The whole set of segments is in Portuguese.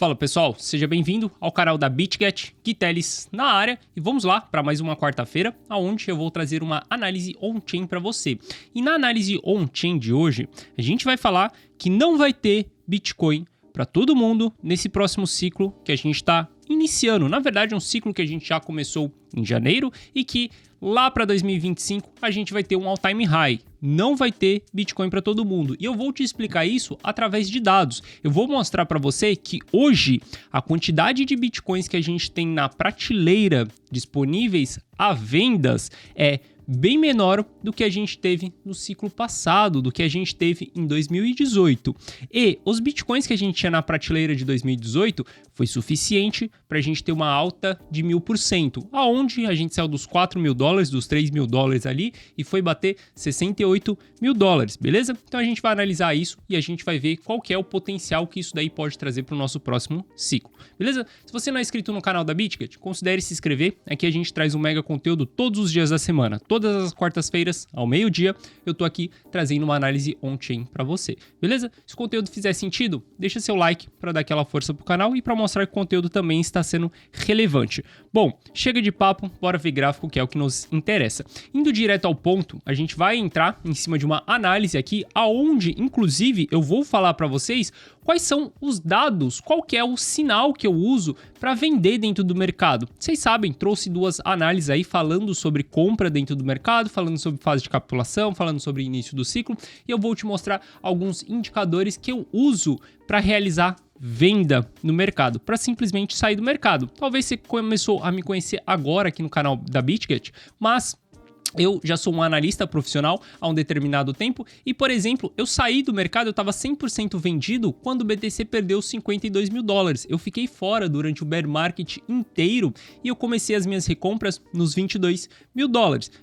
Fala pessoal, seja bem-vindo ao canal da BitGet, Guiteles na área, e vamos lá para mais uma quarta-feira, onde eu vou trazer uma análise on-chain para você. E na análise on-chain de hoje, a gente vai falar que não vai ter Bitcoin para todo mundo nesse próximo ciclo que a gente está iniciando. Na verdade, é um ciclo que a gente já começou em janeiro e que lá para 2025 a gente vai ter um all-time high. Não vai ter Bitcoin para todo mundo. E eu vou te explicar isso através de dados. Eu vou mostrar para você que hoje a quantidade de Bitcoins que a gente tem na prateleira disponíveis a vendas é bem menor do que a gente teve no ciclo passado, do que a gente teve em 2018. E os Bitcoins que a gente tinha na prateleira de 2018 foi suficiente para a gente ter uma alta de 1000%, aonde a gente saiu dos $4 mil, dos $3 mil ali e foi bater $68 mil, beleza? Então a gente vai analisar isso e a gente vai ver qual que é o potencial que isso daí pode trazer para o nosso próximo ciclo, beleza? Se você não é inscrito no canal da BitGet, considere se inscrever. Aqui a gente traz um mega conteúdo todos os dias da semana. Todas as quartas-feiras, ao meio-dia, eu tô aqui trazendo uma análise on-chain para você, beleza? Se o conteúdo fizer sentido, deixa seu like para dar aquela força pro canal e para mostrar que o conteúdo também está sendo relevante. Bom, chega de papo, bora ver gráfico, que é o que nos interessa. Indo direto ao ponto, a gente vai entrar em cima de uma análise aqui, aonde, inclusive, eu vou falar para vocês quais são os dados, qual que é o sinal que eu uso para vender dentro do mercado. Vocês sabem, trouxe duas análises aí falando sobre compra dentro do mercado, falando sobre fase de capitulação, falando sobre início do ciclo, e eu vou te mostrar alguns indicadores que eu uso para realizar venda no mercado, para simplesmente sair do mercado. Talvez você começou a me conhecer agora aqui no canal da BitGet, mas eu já sou um analista profissional há um determinado tempo e, por exemplo, eu saí do mercado, eu estava 100% vendido quando o BTC perdeu $52 mil. Eu fiquei fora durante o bear market inteiro e eu comecei as minhas recompras nos $22 mil,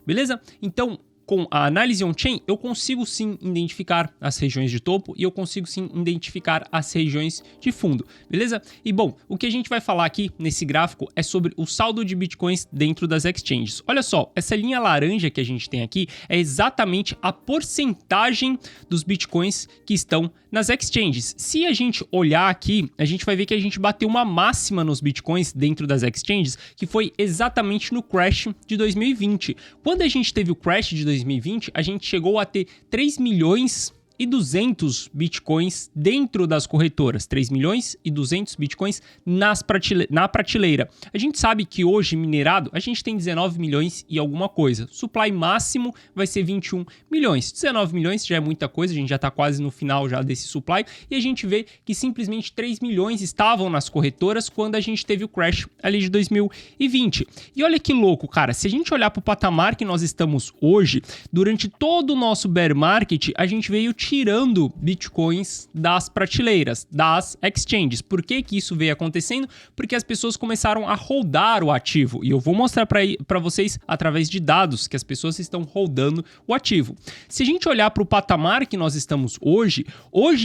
beleza? Então, com a análise on-chain, eu consigo sim identificar as regiões de topo e eu consigo sim identificar as regiões de fundo, beleza? E bom, o que a gente vai falar aqui nesse gráfico é sobre o saldo de bitcoins dentro das exchanges. Olha só, essa linha laranja que a gente tem aqui é exatamente a porcentagem dos bitcoins que estão nas exchanges. Se a gente olhar aqui, a gente vai ver que a gente bateu uma máxima nos bitcoins dentro das exchanges, que foi exatamente no crash de 2020. Quando a gente teve o crash de 2020, a gente chegou a ter 3 milhões e 200 bitcoins dentro das corretoras, 3 milhões e 200 bitcoins na prateleira. A gente sabe que hoje minerado a gente tem 19 milhões e alguma coisa. Supply máximo vai ser 21 milhões. 19 milhões já é muita coisa, a gente já está quase no final já desse supply e a gente vê que simplesmente 3 milhões estavam nas corretoras quando a gente teve o crash ali de 2020. E olha que louco, cara, se a gente olhar para o patamar que nós estamos hoje, durante todo o nosso bear market, a gente veio tirando bitcoins das prateleiras, das exchanges. Por que que isso veio acontecendo? Porque as pessoas começaram a holdar o ativo. E eu vou mostrar para vocês através de dados que as pessoas estão holdando o ativo. Se a gente olhar para o patamar que nós estamos hoje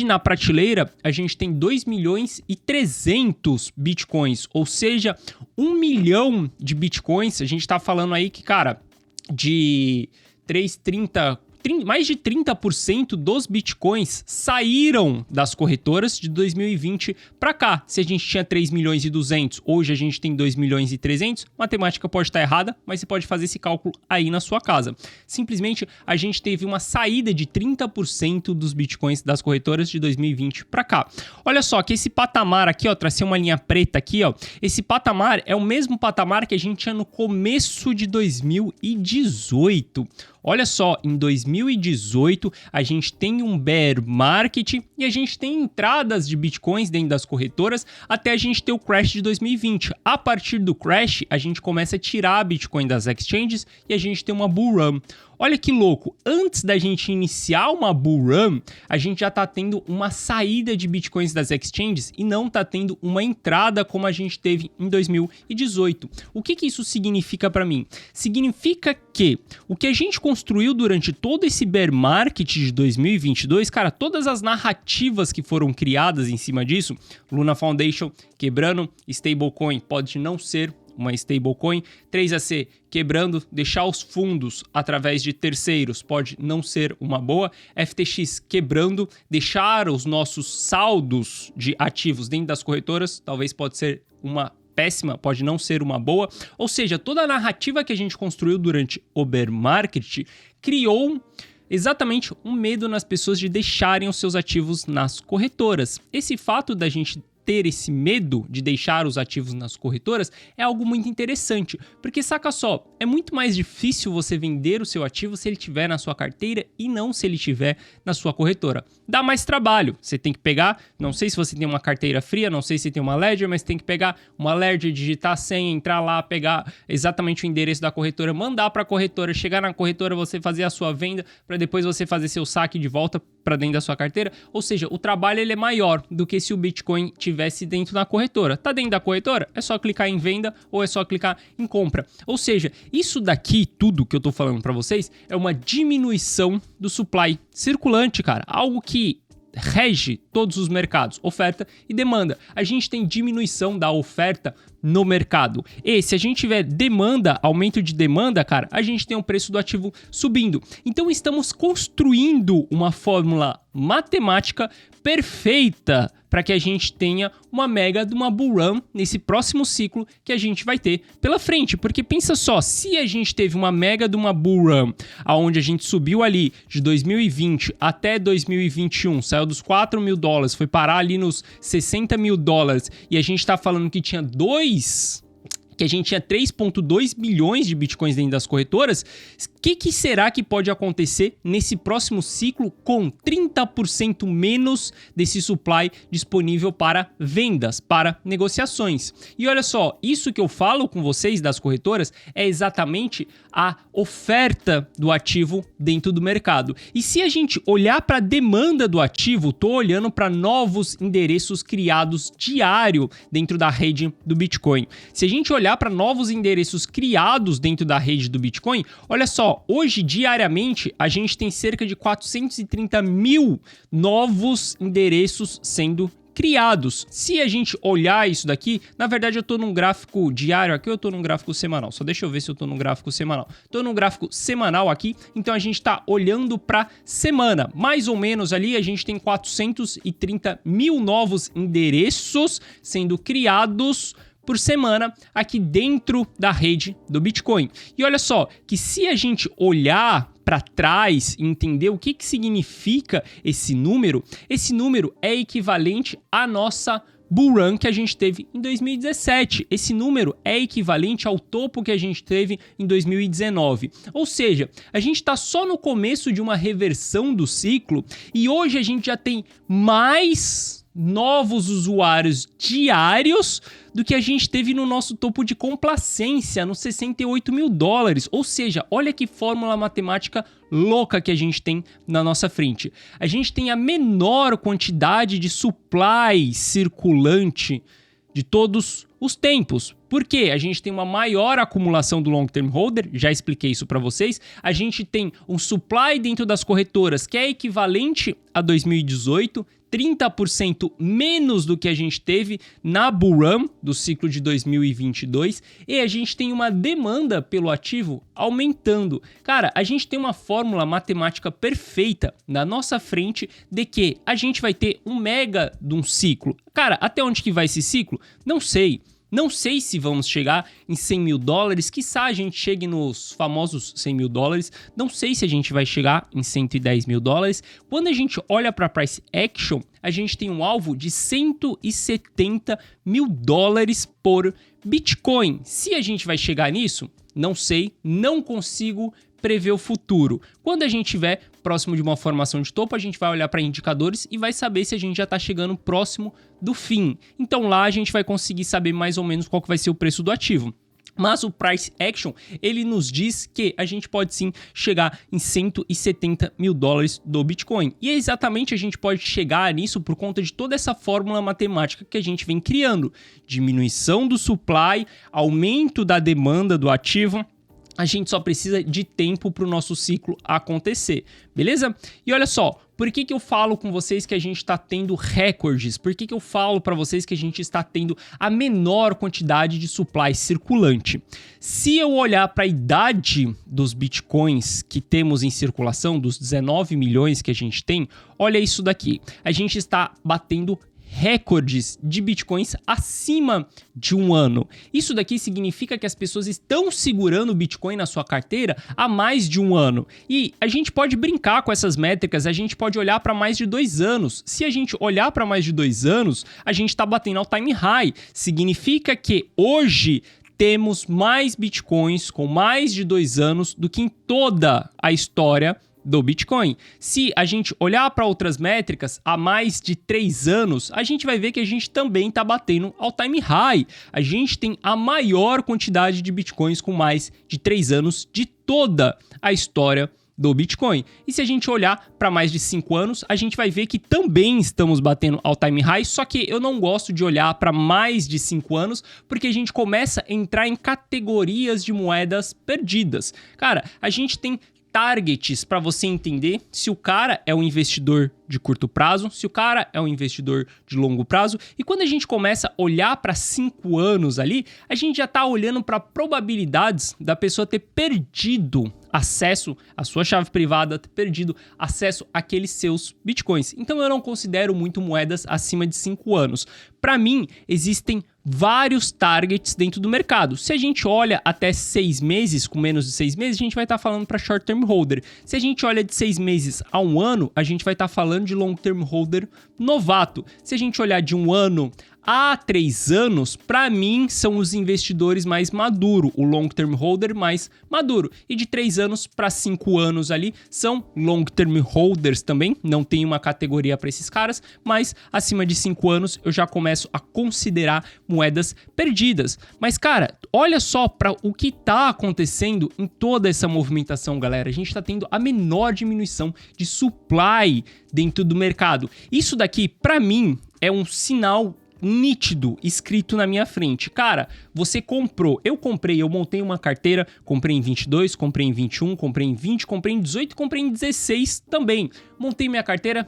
na prateleira a gente tem 2 milhões e 300 bitcoins, ou seja, 1 milhão de bitcoins. A gente está falando aí que, cara, de mais de 30% dos bitcoins saíram das corretoras de 2020 para cá. Se a gente tinha 3 milhões e 200, hoje a gente tem 2 milhões e 300, matemática pode estar errada, mas você pode fazer esse cálculo aí na sua casa. Simplesmente a gente teve uma saída de 30% dos bitcoins das corretoras de 2020 para cá. Olha só que esse patamar aqui, ó, tracei uma linha preta aqui, ó. Esse patamar é o mesmo patamar que a gente tinha no começo de 2018. Olha só, em 2018 a gente tem um bear market e a gente tem entradas de bitcoins dentro das corretoras até a gente ter o crash de 2020. A partir do crash, a gente começa a tirar bitcoin das exchanges e a gente tem uma bull run. Olha que louco, antes da gente iniciar uma bull run, a gente já tá tendo uma saída de bitcoins das exchanges e não tá tendo uma entrada como a gente teve em 2018. O que que isso significa para mim? Significa que o que a gente construiu durante todo esse bear market de 2022, cara, todas as narrativas que foram criadas em cima disso, Luna Foundation quebrando, stablecoin pode não ser uma stablecoin. 3AC quebrando, deixar os fundos através de terceiros pode não ser uma boa. FTX quebrando, deixar os nossos saldos de ativos dentro das corretoras, talvez pode ser uma péssima, pode não ser uma boa. Ou seja, toda a narrativa que a gente construiu durante o bear market criou exatamente um medo nas pessoas de deixarem os seus ativos nas corretoras. Esse fato da gente ter esse medo de deixar os ativos nas corretoras é algo muito interessante, porque saca só, é muito mais difícil você vender o seu ativo se ele estiver na sua carteira e não se ele estiver na sua corretora. Dá mais trabalho, você tem que pegar, não sei se você tem uma carteira fria, não sei se tem uma Ledger, mas tem que pegar uma Ledger, digitar a senha, entrar lá, pegar exatamente o endereço da corretora, mandar para a corretora, chegar na corretora, você fazer a sua venda, para depois você fazer seu saque de volta para dentro da sua carteira. Ou seja, o trabalho ele é maior do que se o Bitcoin tivesse dentro da corretora. Tá dentro da corretora? É só clicar em venda ou é só clicar em compra. Ou seja, isso daqui, tudo que eu tô falando para vocês, é uma diminuição do supply circulante, cara. Algo que rege todos os mercados, oferta e demanda. A gente tem diminuição da oferta no mercado. E se a gente tiver demanda, aumento de demanda, cara, a gente tem o preço do ativo subindo. Então estamos construindo uma fórmula matemática perfeita para que a gente tenha uma mega de uma bull run nesse próximo ciclo que a gente vai ter pela frente. Porque pensa só, se a gente teve uma mega de uma bull run, onde a gente subiu ali de 2020 até 2021, saiu dos $4 mil, foi parar ali nos $60 mil, e a gente tá falando que tinha que a gente tinha 3,2 bilhões de bitcoins dentro das corretoras, o que será que pode acontecer nesse próximo ciclo com 30% menos desse supply disponível para vendas, para negociações? E olha só, isso que eu falo com vocês das corretoras é exatamente a oferta do ativo dentro do mercado. E se a gente olhar para a demanda do ativo, estou olhando para novos endereços criados diário dentro da rede do Bitcoin. Se a gente olhar para novos endereços criados dentro da rede do Bitcoin, olha só, hoje diariamente a gente tem cerca de 430 mil novos endereços sendo criados. Se a gente olhar isso daqui, na verdade eu estou num gráfico diário aqui, eu estou num gráfico semanal. Só deixa eu ver se eu estou num gráfico semanal. Estou num gráfico semanal aqui, então a gente está olhando para semana. Mais ou menos ali a gente tem 430 mil novos endereços sendo criados por semana aqui dentro da rede do Bitcoin. E olha só, que se a gente olhar para trás e entender o que significa esse número é equivalente à nossa bull run que a gente teve em 2017. Esse número é equivalente ao topo que a gente teve em 2019. Ou seja, a gente está só no começo de uma reversão do ciclo e hoje a gente já tem mais novos usuários diários do que a gente teve no nosso topo de complacência, nos $68 mil. Ou seja, olha que fórmula matemática louca que a gente tem na nossa frente. A gente tem a menor quantidade de supply circulante de todos os tempos. Por quê? A gente tem uma maior acumulação do long term holder, já expliquei isso para vocês. A gente tem um supply dentro das corretoras que é equivalente a 2018, 30% menos do que a gente teve na bull run do ciclo de 2022, e a gente tem uma demanda pelo ativo aumentando. Cara, a gente tem uma fórmula matemática perfeita na nossa frente de que a gente vai ter um mega de um ciclo. Cara, até onde que vai esse ciclo? Não sei. Não sei se vamos chegar em $100 mil, quiçá a gente chegue nos famosos $100 mil, não sei se a gente vai chegar em $110 mil. Quando a gente olha para a price action, a gente tem um alvo de $170 mil por Bitcoin. Se a gente vai chegar nisso, não sei, não consigo prever o futuro. Quando a gente estiver próximo de uma formação de topo, a gente vai olhar para indicadores e vai saber se a gente já está chegando próximo do fim. Então lá a gente vai conseguir saber mais ou menos qual que vai ser o preço do ativo. Mas o price action, ele nos diz que a gente pode sim chegar em $170 mil do Bitcoin. E exatamente a gente pode chegar nisso por conta de toda essa fórmula matemática que a gente vem criando. Diminuição do supply, aumento da demanda do ativo, A gente só precisa de tempo para o nosso ciclo acontecer, beleza? E olha só, por que eu falo com vocês que a gente está tendo recordes? Por que eu falo para vocês que a gente está tendo a menor quantidade de supply circulante? Se eu olhar para a idade dos bitcoins que temos em circulação, dos 19 milhões que a gente tem, olha isso daqui. A gente está batendo recordes de bitcoins acima de um ano. Isso daqui significa que as pessoas estão segurando o Bitcoin na sua carteira há mais de um ano. E a gente pode brincar com essas métricas, a gente pode olhar para mais de 2 anos. Se a gente olhar para mais de 2 anos, a gente está batendo all time high. Significa que hoje temos mais bitcoins com mais de 2 anos do que em toda a história do Bitcoin. Se a gente olhar para outras métricas há mais de 3 anos, a gente vai ver que a gente também está batendo all time high. A gente tem a maior quantidade de Bitcoins com mais de 3 anos de toda a história do Bitcoin. E se a gente olhar para mais de 5 anos, a gente vai ver que também estamos batendo all time high, só que eu não gosto de olhar para mais de 5 anos, porque a gente começa a entrar em categorias de moedas perdidas. Cara, a gente tem targets para você entender se o cara é um investidor de curto prazo, se o cara é um investidor de longo prazo. E quando a gente começa a olhar para 5 anos ali, a gente já está olhando para probabilidades da pessoa ter perdido acesso à sua chave privada, ter perdido acesso àqueles seus bitcoins. Então eu não considero muito moedas acima de 5 anos. Para mim, existem vários targets dentro do mercado. Se a gente olha até 6 meses, com menos de 6 meses, a gente vai estar falando para short term holder. Se a gente olha de 6 meses a 1 ano, a gente vai estar falando de long term holder novato. Se a gente olhar de 1 ano a 3 anos, para mim, são os investidores mais maduros, o long term holder mais maduro. E de 3 anos para 5 anos ali, são long term holders também, não tem uma categoria para esses caras, mas acima de 5 anos eu já começo a considerar moedas perdidas. Mas cara, olha só para o que está acontecendo em toda essa movimentação, galera. A gente está tendo a menor diminuição de supply dentro do mercado. Isso daqui, para mim, é um sinal nítido escrito na minha frente. Cara, você comprou, eu montei uma carteira, comprei em 22, comprei em 21, comprei em 20, comprei em 18, comprei em 16 também. Montei minha carteira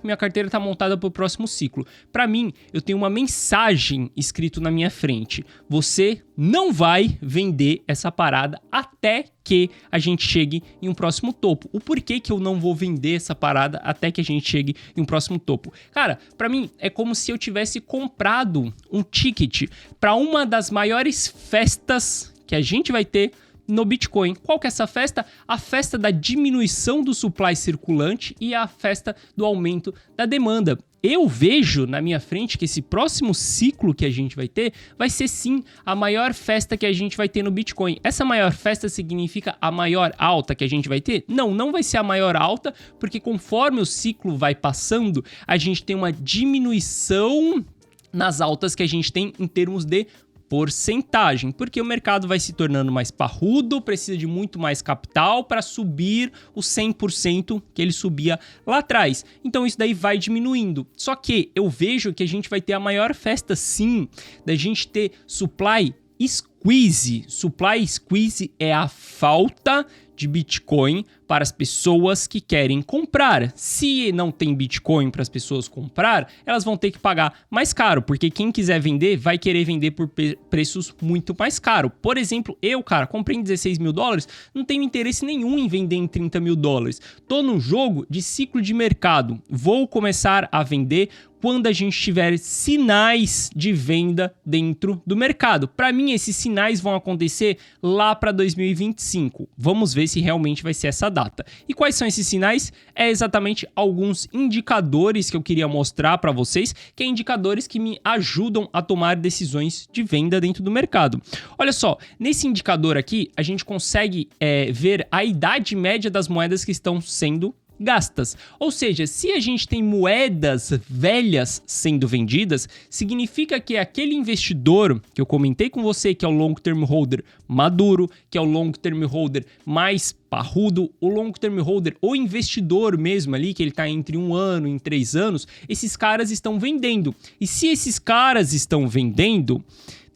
tá montada para o próximo ciclo. Para mim, eu tenho uma mensagem escrito na minha frente. Você não vai vender essa parada até que a gente chegue em um próximo topo. O porquê que eu não vou vender essa parada até que a gente chegue em um próximo topo? Cara, para mim é como se eu tivesse comprado um ticket para uma das maiores festas que a gente vai ter no Bitcoin. Qual que é essa festa? A festa da diminuição do supply circulante e a festa do aumento da demanda. Eu vejo na minha frente que esse próximo ciclo que a gente vai ter vai ser sim a maior festa que a gente vai ter no Bitcoin. Essa maior festa significa a maior alta que a gente vai ter? Não, não vai ser a maior alta, porque conforme o ciclo vai passando, a gente tem uma diminuição nas altas que a gente tem em termos de porcentagem, porque o mercado vai se tornando mais parrudo, precisa de muito mais capital para subir os 100% que ele subia lá atrás. Então isso daí vai diminuindo. Só que eu vejo que a gente vai ter a maior festa sim, da gente ter supply squeeze. Supply squeeze é a falta de Bitcoin para as pessoas que querem comprar. Se não tem Bitcoin para as pessoas comprar, elas vão ter que pagar mais caro, porque quem quiser vender vai querer vender por preços muito mais caros. Por exemplo, eu, cara, comprei em 16 mil dólares, não tenho interesse nenhum em vender em 30 mil dólares. Tô num jogo de ciclo de mercado. Vou começar a vender quando a gente tiver sinais de venda dentro do mercado. Para mim, esses sinais vão acontecer lá para 2025. Vamos ver se realmente vai ser essa data. E quais são esses sinais? É exatamente alguns indicadores que eu queria mostrar para vocês, que é indicadores que me ajudam a tomar decisões de venda dentro do mercado. Olha só, nesse indicador aqui, a gente consegue ver a idade média das moedas que estão sendo gastas. Ou seja, se a gente tem moedas velhas sendo vendidas, significa que aquele investidor que eu comentei com você, que é o long term holder maduro, que é o long term holder mais parrudo, o long term holder, o investidor mesmo ali, que ele está entre 1 ano e 3 anos, esses caras estão vendendo. E se esses caras estão vendendo,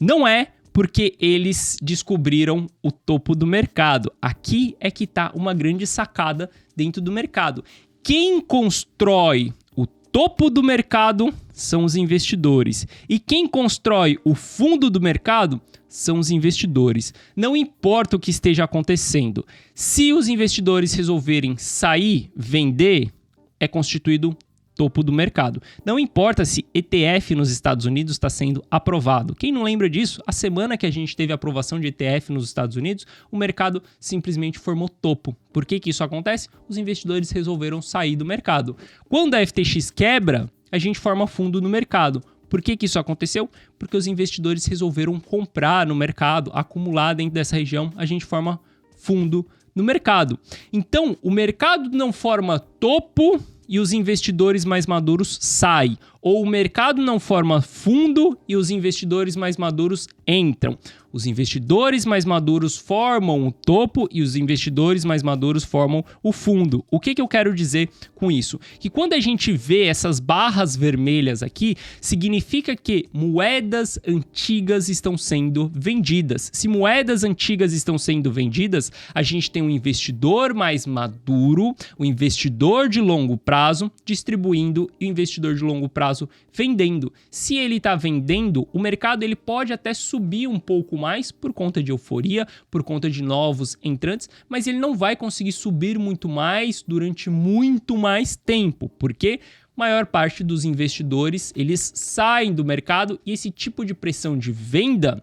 não é Porque eles descobriram o topo do mercado. Aqui é que está uma grande sacada dentro do mercado. Quem constrói o topo do mercado são os investidores. E quem constrói o fundo do mercado são os investidores. Não importa o que esteja acontecendo. Se os investidores resolverem sair, vender, é constituído topo do mercado. Não importa se ETF nos Estados Unidos está sendo aprovado. Quem não lembra disso? A semana que a gente teve a aprovação de ETF nos Estados Unidos, o mercado simplesmente formou topo. Por que isso acontece? Os investidores resolveram sair do mercado. Quando a FTX quebra, a gente forma fundo no mercado. Por que isso aconteceu? Porque os investidores resolveram comprar no mercado, acumular dentro dessa região, a gente forma fundo no mercado. Então, o mercado não forma topo e os investidores mais maduros saem. Ou o mercado não forma fundo e os investidores mais maduros entram. Os investidores mais maduros formam o topo e os investidores mais maduros formam o fundo. O que eu quero dizer com isso? Que quando a gente vê essas barras vermelhas aqui, significa que moedas antigas estão sendo vendidas. Se moedas antigas estão sendo vendidas, a gente tem um investidor mais maduro, o investidor de longo prazo distribuindo e o investidor de longo prazo vendendo. Se ele está vendendo, o mercado ele pode até subir um pouco mais por conta de euforia, por conta de novos entrantes, mas ele não vai conseguir subir muito mais durante muito mais tempo, porque maior parte dos investidores eles saem do mercado e esse tipo de pressão de venda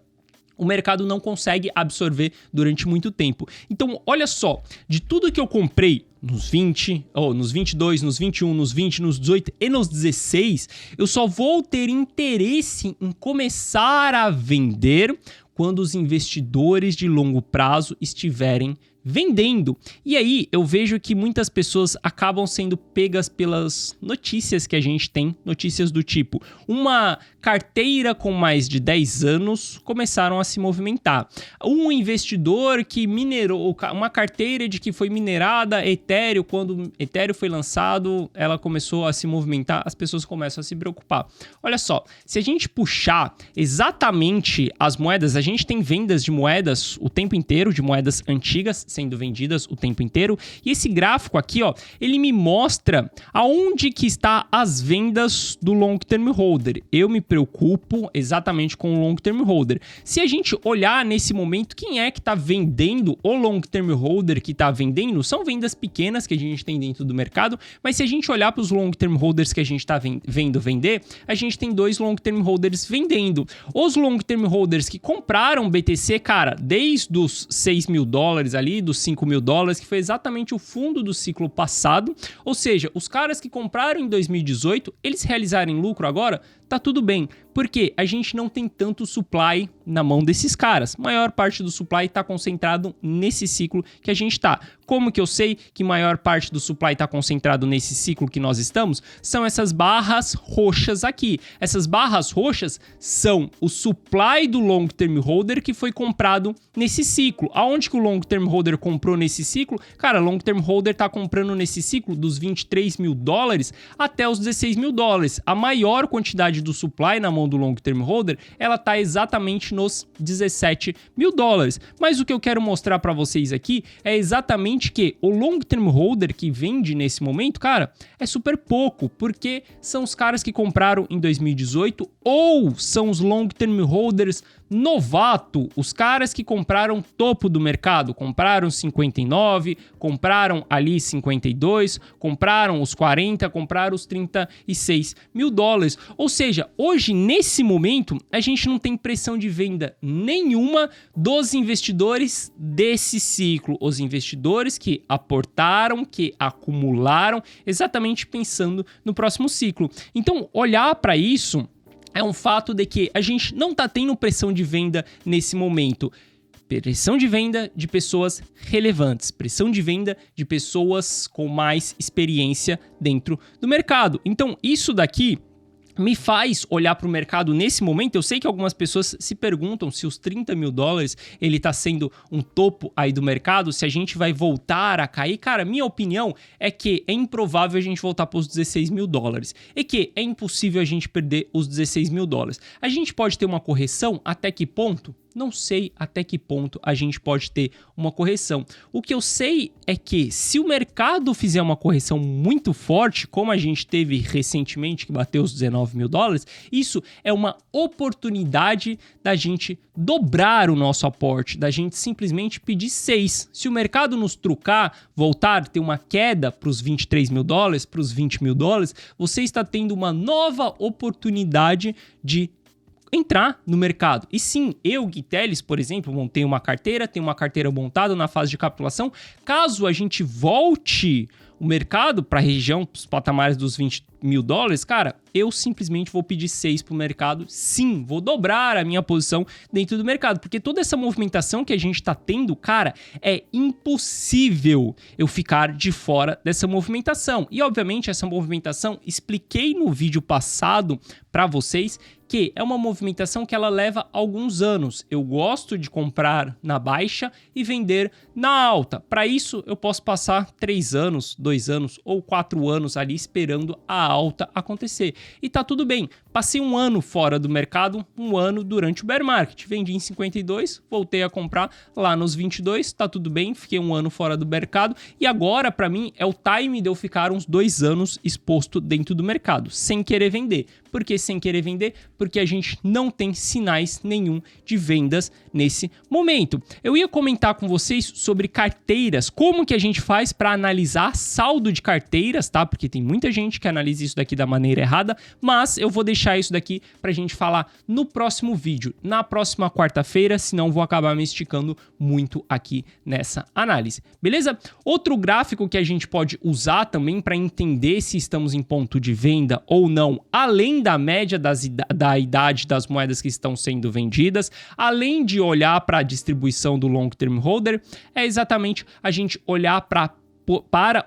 o mercado não consegue absorver durante muito tempo. Então, olha só, de tudo que eu comprei nos 20, nos 22, nos 21, nos 20, nos 18 e nos 16, eu só vou ter interesse em começar a vender quando os investidores de longo prazo estiverem vendendo. E aí eu vejo que muitas pessoas acabam sendo pegas pelas notícias que a gente tem, notícias do tipo, uma carteira com mais de 10 anos começaram a se movimentar. Um investidor que minerou, uma carteira de que foi minerada Ethereum, quando Ethereum foi lançado, ela começou a se movimentar, as pessoas começam a se preocupar. Olha só, se a gente puxar exatamente as moedas, a gente tem vendas de moedas o tempo inteiro, de moedas antigas sendo vendidas o tempo inteiro. E esse gráfico aqui, ó, ele me mostra aonde que está as vendas do long term holder. Eu me preocupo exatamente com o long term holder. Se a gente olhar nesse momento, quem é que está vendendo o long term holder que está vendendo? São vendas pequenas que a gente tem dentro do mercado, mas se a gente olhar para os long term holders que a gente está vendo vender, a gente tem dois long term holders vendendo. Os long term holders que compraram BTC, cara, desde os $6.000 ali, dos $5.000, que foi exatamente o fundo do ciclo passado, ou seja, os caras que compraram em 2018, eles realizarem lucro agora, tá tudo bem, porque a gente não tem tanto supply na mão desses caras. A maior parte do supply está concentrado nesse ciclo que a gente está. Como que eu sei que maior parte do supply está concentrado nesse ciclo que nós estamos? São essas barras roxas aqui. Essas barras roxas são o supply do long term holder que foi comprado nesse ciclo. Aonde que o long term holder comprou nesse ciclo? Cara, long term holder está comprando nesse ciclo dos $23.000 até os $16.000. A maior quantidade do supply na mão do long term holder, ela tá exatamente nos $17.000. Mas o que eu quero mostrar para vocês aqui é exatamente que o long term holder que vende nesse momento, cara, é super pouco, porque são os caras que compraram em 2018 ou são os long term holders novato, os caras que compraram topo do mercado, compraram 59, compraram ali 52, compraram os 40, compraram os $36.000. Ou seja, hoje, nesse momento, a gente não tem pressão de venda nenhuma dos investidores desse ciclo. Os investidores que aportaram, que acumularam, exatamente pensando no próximo ciclo. Então, olhar para isso é um fato de que a gente não está tendo pressão de venda nesse momento. Pressão de venda de pessoas relevantes, pressão de venda de pessoas com mais experiência dentro do mercado. Então, isso daqui me faz olhar para o mercado nesse momento. Eu sei que algumas pessoas se perguntam se os $30.000 ele está sendo um topo aí do mercado, se a gente vai voltar a cair. Cara, minha opinião é que é improvável a gente voltar para os $16.000 e que é impossível a gente perder os $16.000. A gente pode ter uma correção, até que ponto? Não sei até que ponto a gente pode ter uma correção. O que eu sei é que se o mercado fizer uma correção muito forte, como a gente teve recentemente, que bateu os 19 mil dólares, isso é uma oportunidade da gente dobrar o nosso aporte, da gente simplesmente pedir 6. Se o mercado nos trucar, voltar, ter uma queda para os 23 mil dólares, para os 20 mil dólares, você está tendo uma nova oportunidade de entrar no mercado. E sim, eu, Gui Telles, por exemplo, montei uma carteira, tenho uma carteira montada na fase de capitulação. Caso a gente volte o mercado para a região, para os patamares dos 20 mil dólares, cara, eu simplesmente vou pedir 6 para o mercado. Sim, vou dobrar a minha posição dentro do mercado, porque toda essa movimentação que a gente está tendo, cara, é impossível eu ficar de fora dessa movimentação. E, obviamente, essa movimentação, expliquei no vídeo passado para vocês que é uma movimentação que ela leva alguns anos. Eu gosto de comprar na baixa e vender na alta. Para isso, eu posso passar 3 anos, 2 anos ou 4 anos ali esperando a alta acontecer. E tá tudo bem. Passei um ano fora do mercado, um ano durante o bear market. Vendi em 52, voltei a comprar lá nos 22, tá tudo bem, fiquei um ano fora do mercado. E agora, para mim, é o time de eu ficar uns 2 anos exposto dentro do mercado, sem querer vender. Por que sem querer vender? Porque a gente não tem sinais nenhum de vendas nesse momento. Eu ia comentar com vocês sobre carteiras, como que a gente faz para analisar saldo de carteiras, tá? Porque tem muita gente que analisa isso daqui da maneira errada, mas eu vou deixar isso daqui pra gente falar no próximo vídeo, na próxima quarta-feira, senão vou acabar me esticando muito aqui nessa análise, beleza? Outro gráfico que a gente pode usar também para entender se estamos em ponto de venda ou não, além da média da idade das moedas que estão sendo vendidas, além de olhar para a distribuição do long term holder, é exatamente a gente olhar para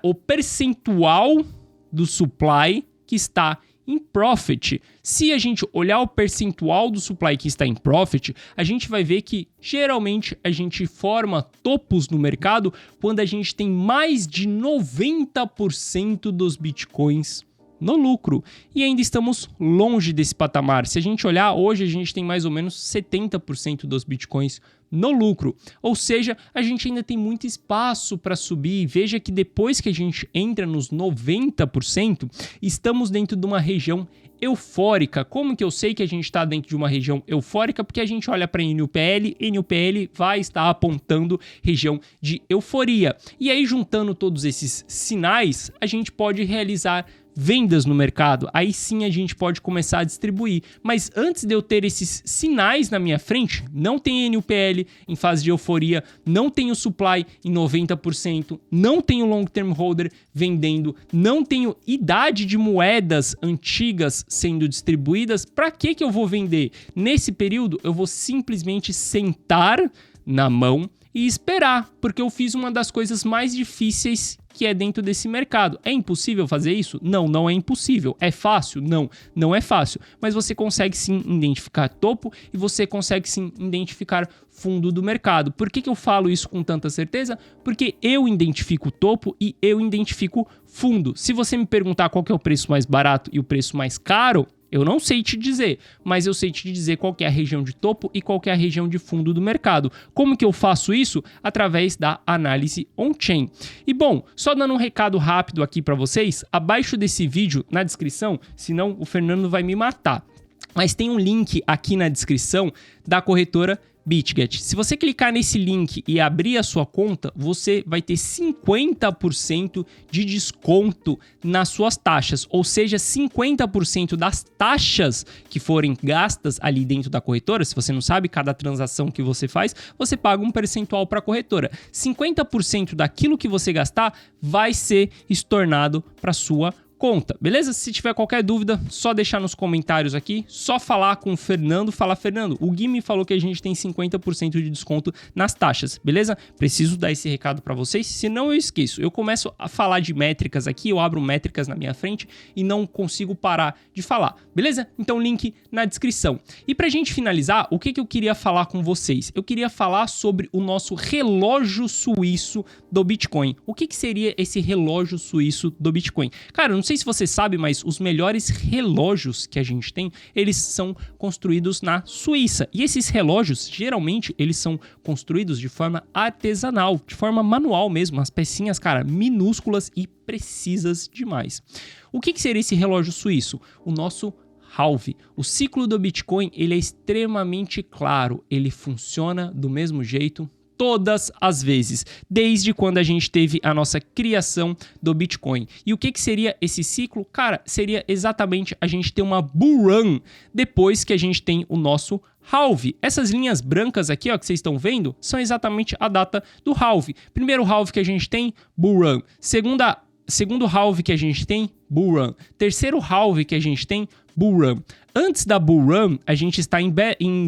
o percentual do supply que está em profit. Se a gente olhar o percentual do supply que está em profit, a gente vai ver que geralmente a gente forma topos no mercado quando a gente tem mais de 90% dos bitcoins no lucro. E ainda estamos longe desse patamar. Se a gente olhar, hoje a gente tem mais ou menos 70% dos bitcoins no lucro. Ou seja, a gente ainda tem muito espaço para subir. Veja que depois que a gente entra nos 90%, estamos dentro de uma região eufórica. Como que eu sei que a gente está dentro de uma região eufórica? Porque a gente olha para a NUPL vai estar apontando região de euforia. E aí, juntando todos esses sinais, a gente pode realizar vendas no mercado. Aí sim a gente pode começar a distribuir. Mas antes de eu ter esses sinais na minha frente, não tem NUPL em fase de euforia, não tenho supply em 90%, não tenho long term holder vendendo, não tenho idade de moedas antigas sendo distribuídas. Para que eu vou vender? Nesse período eu vou simplesmente sentar na mão e esperar, porque eu fiz uma das coisas mais difíceis que é dentro desse mercado. É impossível fazer isso? Não, não é impossível. É fácil? Não, não é fácil. Mas você consegue sim identificar topo e você consegue sim identificar fundo do mercado. Por que eu falo isso com tanta certeza? Porque eu identifico topo e eu identifico fundo. Se você me perguntar qual que é o preço mais barato e o preço mais caro, eu não sei te dizer, mas eu sei te dizer qual que é a região de topo e qual que é a região de fundo do mercado. Como que eu faço isso? Através da análise on-chain. E bom, só dando um recado rápido aqui para vocês, abaixo desse vídeo, na descrição, senão o Fernando vai me matar, mas tem um link aqui na descrição da corretora BitGet. Se você clicar nesse link e abrir a sua conta, você vai ter 50% de desconto nas suas taxas, ou seja, 50% das taxas que forem gastas ali dentro da corretora. Se você não sabe, cada transação que você faz, você paga um percentual para a corretora. 50% daquilo que você gastar vai ser estornado para sua conta, beleza? Se tiver qualquer dúvida, só deixar nos comentários aqui, só falar com o Fernando, Fernando, o Gui me falou que a gente tem 50% de desconto nas taxas, beleza? Preciso dar esse recado para vocês, senão eu esqueço. Eu começo a falar de métricas aqui, eu abro métricas na minha frente e não consigo parar de falar, beleza? Então link na descrição. E pra gente finalizar, o que eu queria falar com vocês? Eu queria falar sobre o nosso relógio suíço do Bitcoin. O que seria esse relógio suíço do Bitcoin? Cara, não sei sei se você sabe, mas os melhores relógios que a gente tem, eles são construídos na Suíça. E esses relógios, geralmente, eles são construídos de forma artesanal, de forma manual mesmo. As pecinhas, cara, minúsculas e precisas demais. O que seria esse relógio suíço? O nosso halve. O ciclo do Bitcoin, ele é extremamente claro. Ele funciona do mesmo jeito todas as vezes, desde quando a gente teve a nossa criação do Bitcoin. E o que seria esse ciclo? Cara, seria exatamente a gente ter uma bull run depois que a gente tem o nosso halve. Essas linhas brancas aqui, ó, que vocês estão vendo, são exatamente a data do halve. Primeiro halve que a gente tem, bull run. Segundo halve que a gente tem, bull run. Terceiro halve que a gente tem, bull run. Antes da bull run, a gente está em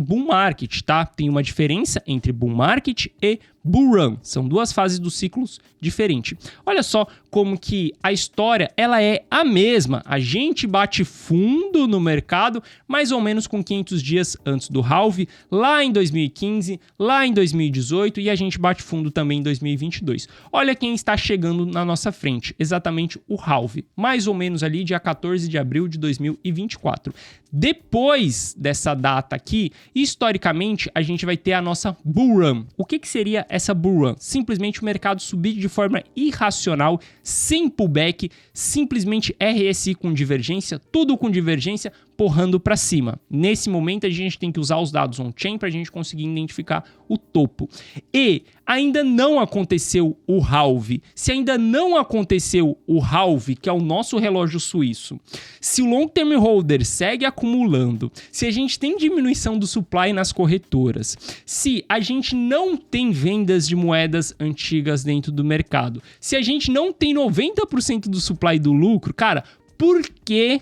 bull market, tá? Tem uma diferença entre bull market e bull run. São duas fases dos ciclos diferentes. Olha só como que a história, ela é a mesma. A gente bate fundo no mercado mais ou menos com 500 dias antes do halve, lá em 2015, lá em 2018 e a gente bate fundo também em 2022. Olha quem está chegando na nossa frente, exatamente o halve, mais ou menos ali dia 14 de abril de 2024. Depois dessa data aqui, historicamente, a gente vai ter a nossa bull run. O que seria essa bull run? Simplesmente o mercado subir de forma irracional, sem pullback, simplesmente RSI com divergência, tudo com divergência, porrando para cima. Nesse momento, a gente tem que usar os dados on-chain para a gente conseguir identificar o topo. E ainda não aconteceu o halve. Se ainda não aconteceu o halve, que é o nosso relógio suíço, se o long term holder segue acumulando, se a gente tem diminuição do supply nas corretoras, se a gente não tem vendas de moedas antigas dentro do mercado, se a gente não tem 90% do supply do lucro, cara, por que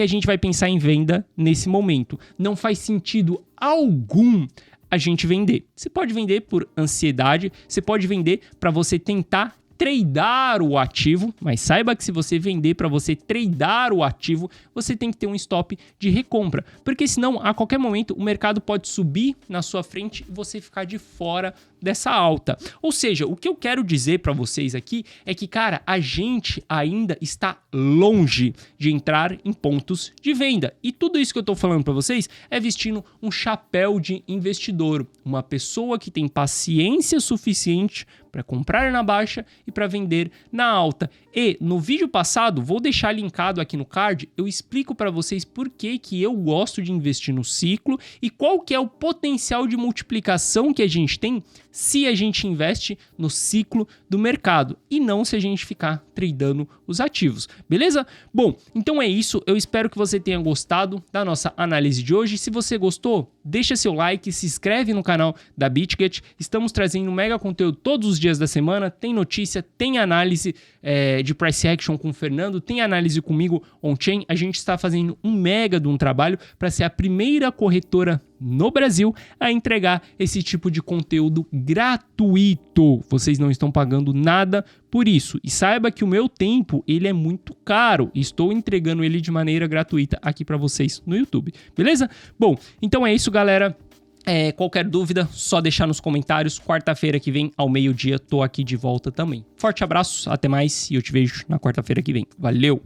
a gente vai pensar em venda nesse momento? Não faz sentido algum a gente vender. Você pode vender por ansiedade, você pode vender para você tentar tradear o ativo, mas saiba que se você vender para você tradear o ativo, você tem que ter um stop de recompra, porque senão a qualquer momento o mercado pode subir na sua frente e você ficar de fora dessa alta. Ou seja, o que eu quero dizer para vocês aqui é que, cara, a gente ainda está longe de entrar em pontos de venda. E tudo isso que eu tô falando para vocês é vestindo um chapéu de investidor, uma pessoa que tem paciência suficiente para comprar na baixa e para vender na alta. E no vídeo passado, vou deixar linkado aqui no card, eu explico para vocês por que eu gosto de investir no ciclo e qual que é o potencial de multiplicação que a gente tem se a gente investe no ciclo do mercado e não se a gente ficar tradando os ativos, beleza? Bom, então é isso, eu espero que você tenha gostado da nossa análise de hoje. Se você gostou, deixa seu like, se inscreve no canal da BitGet, estamos trazendo um mega conteúdo todos os dias da semana, tem notícia, tem análise de price action com o Fernando, tem análise comigo on-chain, a gente está fazendo um mega de um trabalho para ser a primeira corretora no Brasil a entregar esse tipo de conteúdo gratuito. Vocês não estão pagando nada por isso. E saiba que o meu tempo, ele é muito caro. Estou entregando ele de maneira gratuita aqui para vocês no YouTube. Beleza? Bom, então é isso, galera. Qualquer dúvida, só deixar nos comentários. Quarta-feira que vem, ao meio-dia, tô aqui de volta também. Forte abraço, até mais e eu te vejo na quarta-feira que vem. Valeu!